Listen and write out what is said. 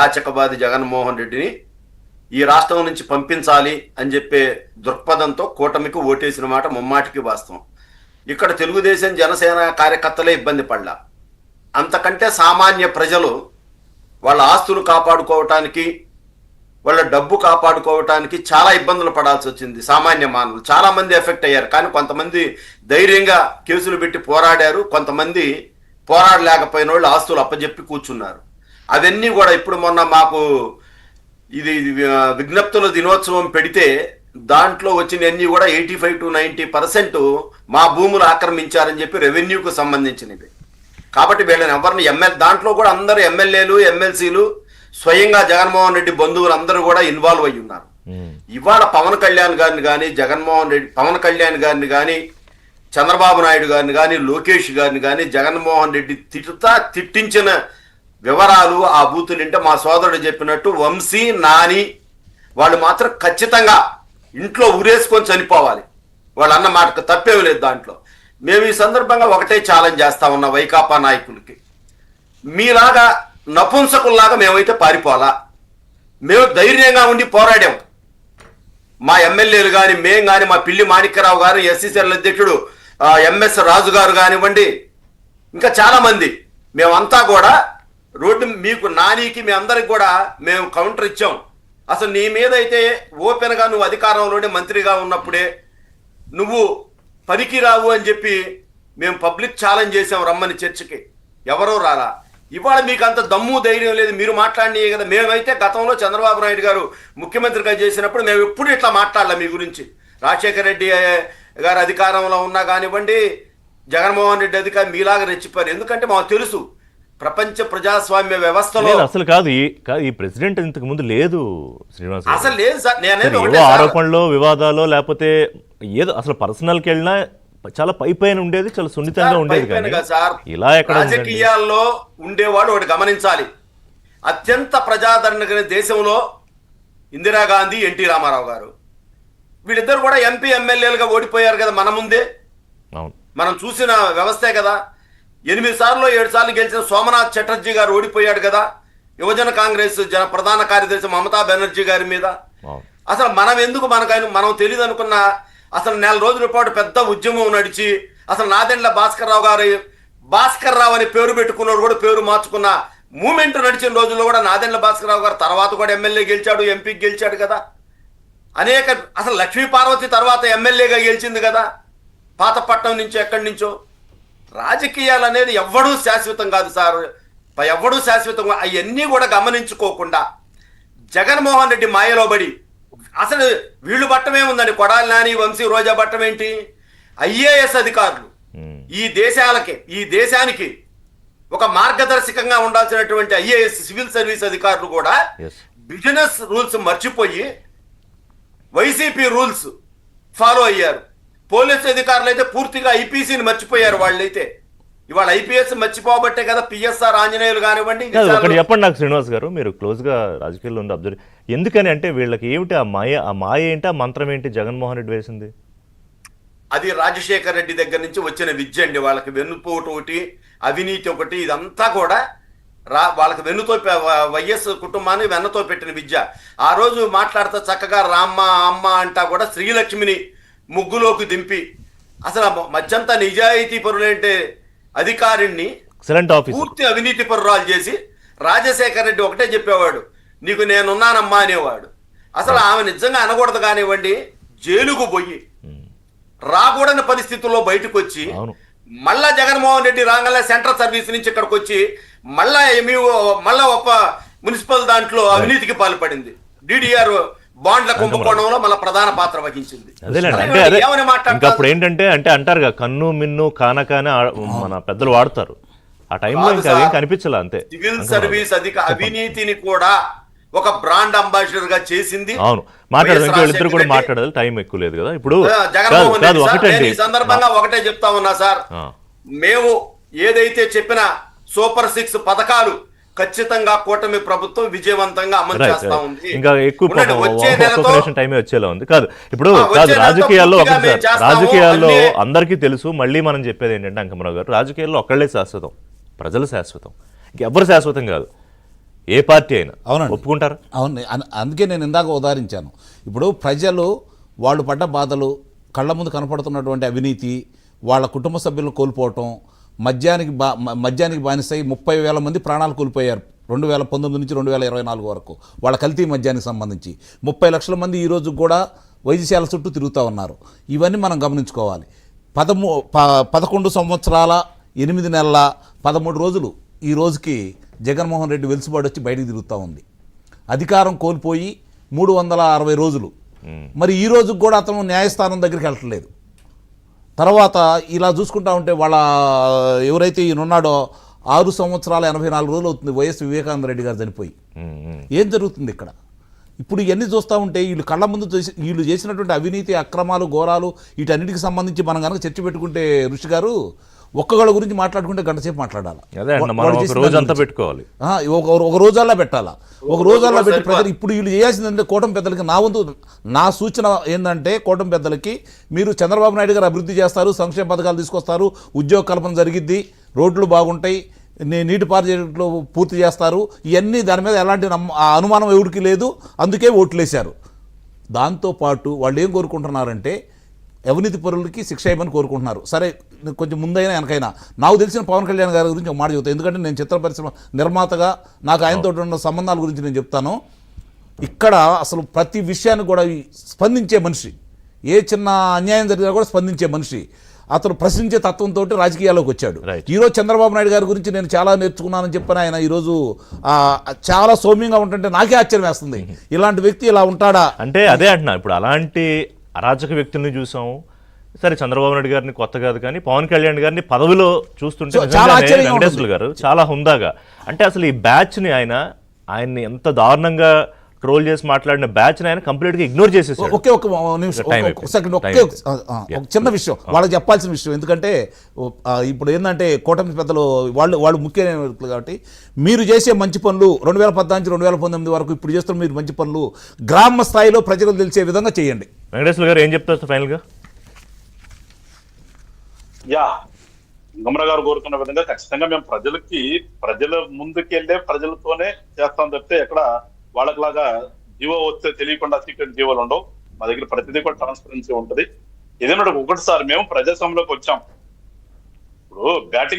యాచకబాది జగన్మోహన్ రెడ్డిని ఈ రాష్ట్రం నుంచి పంపించాలి అని చెప్పే దృక్పథంతో కూటమికి ఓటేసిన మాట ముమ్మాటికి వాస్తవం. ఇక్కడ తెలుగుదేశం జనసేన కార్యకర్తలే ఇబ్బంది పడలా. అంతకంటే సామాన్య ప్రజలు వాళ్ళ ఆస్తులు కాపాడుకోవటానికి, వాళ్ళ డబ్బు కాపాడుకోవటానికి చాలా ఇబ్బందులు పడాల్సి వచ్చింది. సామాన్య మానవులు చాలా మంది ఎఫెక్ట్ అయ్యారు. కానీ కొంతమంది ధైర్యంగా కేసులు పెట్టి పోరాడారు, కొంతమంది పోరాడలేకపోయిన వాళ్ళు ఆస్తులు అప్పజెప్పి కూర్చున్నారు. అవన్నీ కూడా ఇప్పుడు మొన్న మాకు ఇది విజ్ఞప్తుల దినోత్సవం పెడితే దాంట్లో వచ్చినవన్నీ కూడా 85 to 90% మా భూములు ఆక్రమించారని చెప్పి రెవెన్యూకు సంబంధించినవి. కాబట్టి వీళ్ళని ఎవరిని దాంట్లో కూడా అందరూ ఎమ్మెల్యేలు, ఎమ్మెల్సీలు, స్వయంగా జగన్మోహన్ రెడ్డి బంధువులు అందరూ కూడా ఇన్వాల్వ్ అయ్యి ఉన్నారు. ఇవాళ పవన్ కళ్యాణ్ గారిని కానీ, పవన్ కళ్యాణ్ గారిని కానీ, చంద్రబాబు నాయుడు గారిని కానీ, లోకేష్ గారిని కానీ జగన్మోహన్ రెడ్డి తిట్టించిన వివరాలు ఆ బూతులుంటే మా సోదరుడు చెప్పినట్టు వంశీ, నాని వాళ్ళు మాత్రం ఖచ్చితంగా ఇంట్లో ఉరేసుకొని చనిపోవాలి. వాళ్ళు అన్న మాటకు తప్పేమి లేదు. దాంట్లో మేము ఈ సందర్భంగా ఒకటే ఛాలెంజ్ చేస్తా ఉన్న వైకాపా నాయకులకి, మీలాగా నపుంసకుల్లాగా మేమైతే పారిపోవాలా? మేము ధైర్యంగా ఉండి పోరాడాం. మా ఎమ్మెల్యేలు కానీ, మేము కానీ, మా పిల్లి మాణిక్యరావు గారు, ఎస్సీసీఎల్ అధ్యక్షుడు ఎంఎస్ రాజు గారు కానివ్వండి, ఇంకా చాలా మంది, మేమంతా కూడా రోడ్డు మీకు నానికి మీ అందరికి కూడా మేము కౌంటర్ ఇచ్చాం. అసలు నీ మీద అయితే ఓపెన్గా నువ్వు అధికారంలోనే మంత్రిగా ఉన్నప్పుడే నువ్వు పనికి రావు అని చెప్పి మేము పబ్లిక్ ఛాలెంజ్ చేసాం రమ్మని చర్చకి. ఎవరో రాలా. ఇవాళ మీకు అంత దమ్ము ధైర్యం లేదు, మీరు మాట్లాడినే కదా. మేమైతే గతంలో చంద్రబాబు నాయుడు గారు ముఖ్యమంత్రిగా చేసినప్పుడు మేము ఎప్పుడు ఇట్లా మాట్లాడలే మీ గురించి. రాజశేఖర రెడ్డి గారు అధికారంలో ఉన్నా కానివ్వండి, జగన్మోహన్ రెడ్డి అధికారం మీలాగా రెచ్చిపోయారు. ఎందుకంటే మాకు తెలుసు ప్రపంచ ప్రజాస్వామ్య వ్యవస్థలో అసలు కాదు ఈ ప్రెసిడెంట్ ఇంతకు ముందు లేదు శ్రీనివాస్, అసలు లేదు సార్. ఏదో ఆరోపణలు, వివాదాలు, లేకపోతే ఏదో అసలు పర్సనల్కి వెళ్ళినా చాలా పైన ఉండేది, చాలా సున్నితంగా ఉండేది. కానీ ఇలా ఎక్కడ రాజకీయాల్లో ఉండేవాడు ఒకటి గమనించాలి. అత్యంత ప్రజాదరణ కలిగిన దేశంలో ఇందిరాగాంధీ, ఎన్టీ రామారావు గారు వీళ్ళిద్దరు కూడా ఎంపీ, ఎమ్మెల్యేలుగా ఓడిపోయారు కదా మన ముందే. మనం చూసిన వ్యవస్థే కదా. 8 సార్లు 7 సార్లు గెలిచిన సోమనాథ్ చటర్జీ గారు ఓడిపోయాడు కదా యువజన కాంగ్రెస్ ప్రధాన కార్యదర్శి మమతా బెనర్జీ గారి మీద. అసలు మనం ఎందుకు మనం తెలియదు అనుకున్నా అసలు నెల రోజుల పాటు పెద్ద ఉద్యమం నడిచి అసలు నాదెండ్ల భాస్కర్ రావు అని పేరు పెట్టుకున్నాడు కూడా పేరు మార్చుకున్న మూమెంట్ నడిచిన రోజుల్లో కూడా నాదెండ్ల భాస్కర్ రావు గారు తర్వాత కూడా ఎమ్మెల్యే గెలిచాడు, ఎంపీకి గెలిచాడు కదా. అసలు లక్ష్మీ పార్వతి తర్వాత ఎమ్మెల్యేగా గెలిచింది కదా పాతపట్నం నుంచి, ఎక్కడి నుంచో. రాజకీయాలు అనేది ఎవ్వడూ శాశ్వతం కాదు సార్, ఎవ్వడూ శాశ్వతం. అవన్నీ కూడా గమనించుకోకుండా జగన్మోహన్ రెడ్డి మాయలో పడి అసలు వీళ్ళు బట్టమే ఉందండి. కొడాలి నాని, వంశీ, రోజా బట్టం ఏంటి? ఐఏఎస్ అధికారులు ఈ దేశానికి ఒక మార్గదర్శకంగా ఉండాల్సినటువంటి ఐఏఎస్ సివిల్ సర్వీస్ అధికారులు కూడా బిజినెస్ రూల్స్ మర్చిపోయి వైసీపీ రూల్స్ ఫాలో అయ్యారు. పోలీసు అధికారులు అయితే పూర్తిగా ఐపీసీని మర్చిపోయారు. వాళ్ళైతే ఇవాళ ఐపీఎస్ మర్చిపోబట్టే కదా పిఎస్ఆర్ ఆంజనేయులు కానివ్వండి. ఒకటి చెప్పండి నాకు శ్రీనివాస్ గారు, మీరు క్లోజ్గా రాజకీయాల్లో ఉంది అబ్జర్వ్, ఎందుకని అంటే వీళ్ళకి ఏమిటి ఆ మాయ ఏంటి, ఆ మంత్రం ఏంటి జగన్మోహన్ రెడ్డి వేసింది? అది రాజశేఖర్ రెడ్డి దగ్గర నుంచి వచ్చిన విద్య అండి. వాళ్ళకి వెన్నుపోటు ఒకటి, అవినీతి ఒకటి, ఇదంతా కూడా వాళ్ళకి వెన్నుతో వైఎస్ కుటుంబాన్ని వెన్నతో పెట్టిన విద్య. ఆ రోజు మాట్లాడుతూ చక్కగా రామ్మ అమ్మ అంటా కూడా శ్రీలక్ష్మిని ముగ్గులోకి దింపి అసలు మధ్యంతా నిజాయితీ పరులంటే అధికారిని పూర్తి అవినీతి పరురాలు చేసి రాజశేఖర్ రెడ్డి ఒకటే చెప్పేవాడు, నీకు నేనున్నానమ్మా అనేవాడు. అసలు ఆమె నిజంగా అనకూడదు కానివ్వండి, జైలుకు పోయి రాకూడని పరిస్థితుల్లో బయటకు వచ్చి మళ్ళా జగన్మోహన్ రెడ్డి రాగల సెంట్రల్ సర్వీస్ నుంచి ఇక్కడికి వచ్చి మళ్ళా ఒక మున్సిపల్ దాంట్లో అవినీతికి పాల్పడింది. డిడిఆర్ బాండ్ల కుంభకోణంలో మళ్ళీ ప్రధాన పాత్ర వహించింది. అప్పుడు ఏంటంటే అంటారుగా కన్ను మిన్ను కానకానే మన పెద్దలు వాడతారు. ఆ టైంలో ఇంకా అదేం కనిపించాల అంతే. సివిల్ సర్వీస్ అవినీతిని కూడా ఒక బ్రాండ్ అంబాసిడర్ గా చేసింది. అవును, మాట్లాడదు ఇంకా వీళ్ళిద్దరు కూడా మాట్లాడదు, టైం ఎక్కువ లేదు కదా ఇప్పుడు. ఈ సందర్భంగా ఒకటే చెప్తా ఉన్నా సార్, మేము ఏదైతే చెప్పిన సూపర్ 6 పథకాలు ఖచ్చితంగా కూటమి ప్రభుత్వం విజయవంతంగా అమలు చేస్తా ఉంది. ఇంకా ఎక్కువ టైమే వచ్చేలా ఉంది కాదు ఇప్పుడు. రాజకీయాల్లో అందరికీ తెలుసు, మళ్ళీ మనం చెప్పేది ఏంటంటే అంకమరావు గారు, రాజకీయాల్లో ఒక్కళ్ళే శాశ్వతం, ప్రజలు శాశ్వతం, ఇంకెవ్వరు శాశ్వతం కాదు. ఏ పార్టీ అయినా అవునండి. ఒప్పుకుంటారా? అవును, అందుకే నేను ఇందాక ఉదాహరించాను. ఇప్పుడు ప్రజలు వాళ్ళు పడ్డ బాధలు, కళ్ళ ముందు కనపడుతున్నటువంటి అవినీతి, వాళ్ళ కుటుంబ సభ్యులను కోల్పోవటం, మద్యానికి బానిసై 30,000 మంది ప్రాణాలు కోల్పోయారు 2019 నుంచి 2024 వరకు వాళ్ళ కల్తీ మద్యానికి సంబంధించి. 30 లక్షల మంది ఈరోజు కూడా వైద్యశాల చుట్టూ తిరుగుతూ ఉన్నారు. ఇవన్నీ మనం గమనించుకోవాలి. 11 సంవత్సరాల 8 నెలల 13 రోజులు ఈ రోజుకి జగన్మోహన్ రెడ్డి వెలుసుబాటు వచ్చి బయటికి తిరుగుతూ ఉంది. అధికారం కోల్పోయి 360 రోజులు. మరి ఈ రోజుకి కూడా అతను న్యాయస్థానం దగ్గరికి వెళ్ళట్లేదు. తర్వాత ఇలా చూసుకుంటా ఉంటే వాళ్ళ ఎవరైతే ఈయన ఉన్నాడో 6 సంవత్సరాల 84 రోజులు అవుతుంది వైఎస్ వివేకానంద రెడ్డి గారు చనిపోయి. ఏం జరుగుతుంది ఇక్కడ? ఇప్పుడు ఇవన్నీ చూస్తూ ఉంటే వీళ్ళు కళ్ళ ముందు వీళ్ళు చేసినటువంటి అవినీతి, అక్రమాలు, ఘోరాలు వీటన్నిటికి సంబంధించి మనం కనుక చర్చ పెట్టుకుంటే ఋషి గారు ఒక్కళ్ళ గురించి మాట్లాడుకుంటే గంట సేపు మాట్లాడాలి. రోజంతా పెట్టుకోవాలి, ఒక రోజల్లా పెట్టాలా. ఒక రోజల్లా పెట్టి ప్రజలు ఇప్పుడు వీళ్ళు చేయాల్సిందంటే కూటమి పెద్దలకి నా సూచన ఏంటంటే, కూటమి పెద్దలకి మీరు చంద్రబాబు నాయుడు గారు అభివృద్ధి చేస్తారు, సంక్షేమ పథకాలు తీసుకొస్తారు, ఉద్యోగ కల్పన జరిగిద్ది, రోడ్లు బాగుంటాయి, నీటి ప్రాజెక్టులు పూర్తి చేస్తారు, ఇవన్నీ దాని మీద ఎలాంటి అనుమానం ఎవరికి లేదు. అందుకే ఓట్లేశారు. దాంతోపాటు వాళ్ళు ఏం కోరుకుంటున్నారంటే అవినీతి పరులకి శిక్ష ఇవ్వమని కోరుకుంటున్నారు. సరే, కొంచెం ముందైనా వెనకైనా నాకు తెలిసిన పవన్ కళ్యాణ్ గారి గురించి ఒక మాట చెబుతాను. ఎందుకంటే నేను చిత్ర పరిశ్రమ నిర్మాతగా నాకు ఆయనతో ఉన్న సంబంధాల గురించి నేను చెప్తాను. ఇక్కడ అసలు ప్రతి విషయాన్ని కూడా స్పందించే మనిషి, ఏ చిన్న అన్యాయం జరిగినా కూడా స్పందించే మనిషి. అతను ప్రశ్నించే తత్వంతో రాజకీయాల్లోకి వచ్చాడు. ఈరోజు చంద్రబాబు నాయుడు గారి గురించి నేను చాలా నేర్చుకున్నానని చెప్పని ఆయన ఈరోజు చాలా సౌమ్యంగా ఉంటుంటే నాకే ఆశ్చర్యం వేస్తుంది. ఇలాంటి వ్యక్తి ఇలా ఉంటాడా అంటే అదే అంటున్నా. ఇప్పుడు అలాంటి అరాచక వ్యక్తుల్ని చూసాము. సరే, చంద్రబాబు నాయుడు గారిని కొత్త కాదు, కానీ పవన్ కళ్యాణ్ గారిని పదవిలో చూస్తుంటే వెంకటేశ్వర గారు చాలా హుందాగా, అంటే అసలు ఈ బ్యాచ్ ని ఆయన్ని ఎంత దారుణంగా ట్రోల్ చేసి మాట్లాడిన బ్యాచ్ ని ఆయన కంప్లీట్ గా ఇగ్నోర్ చేసేసారు. ఒకే ఒక నిమిషం, చిన్న విషయం వాళ్ళకి చెప్పాల్సిన విషయం. ఎందుకంటే ఇప్పుడు ఏంటంటే కూటమి పెద్దలు వాళ్ళు ముఖ్యమైన కాబట్టి మీరు చేసే మంచి పనులు 2014 నుంచి 2019 వరకు ఇప్పుడు చేస్తున్న మీరు మంచి పనులు గ్రామ స్థాయిలో ప్రజలకు తెలిసే విధంగా చేయండి. వెంకటేశ్వర గారు ఏం చెప్తారు ఫైనల్ గా? గమన గారు కోరుకున్న విధంగా ఖచ్చితంగా మేము ప్రజల ముందుకెళ్లే ప్రజలతోనే చేస్తాం తప్పితే ఎక్కడ వాళ్ళకిలాగా జీవో వస్తే తెలియకుండా సీక్రెట్ జీవోలు ఉండవు. మా దగ్గర ప్రతిదీ కూడా ట్రాన్స్పరెన్సీ ఉంటుంది. ఏదైనా ఒకటిసారి మేము ప్రజాస్వామ్యంలోకి వచ్చాం. ఇప్పుడు బ్యాటింగ్